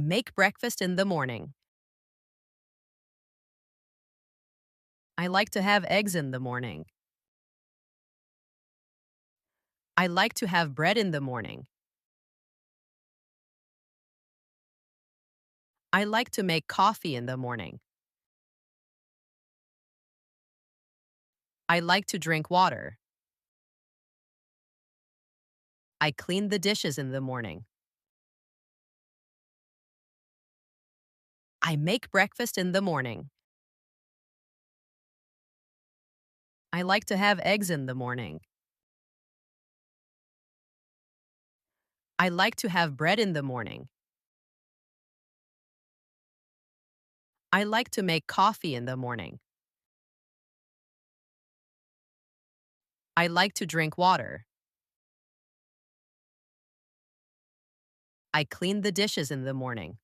I make breakfast in the morning. I like to have eggs in the morning. I like to have bread in the morning. I like to make coffee in the morning. I like to drink water. I clean the dishes in the morning. I make breakfast in the morning. I like to have eggs in the morning. I like to have bread in the morning. I like to make coffee in the morning. I like to drink water. I clean the dishes in the morning.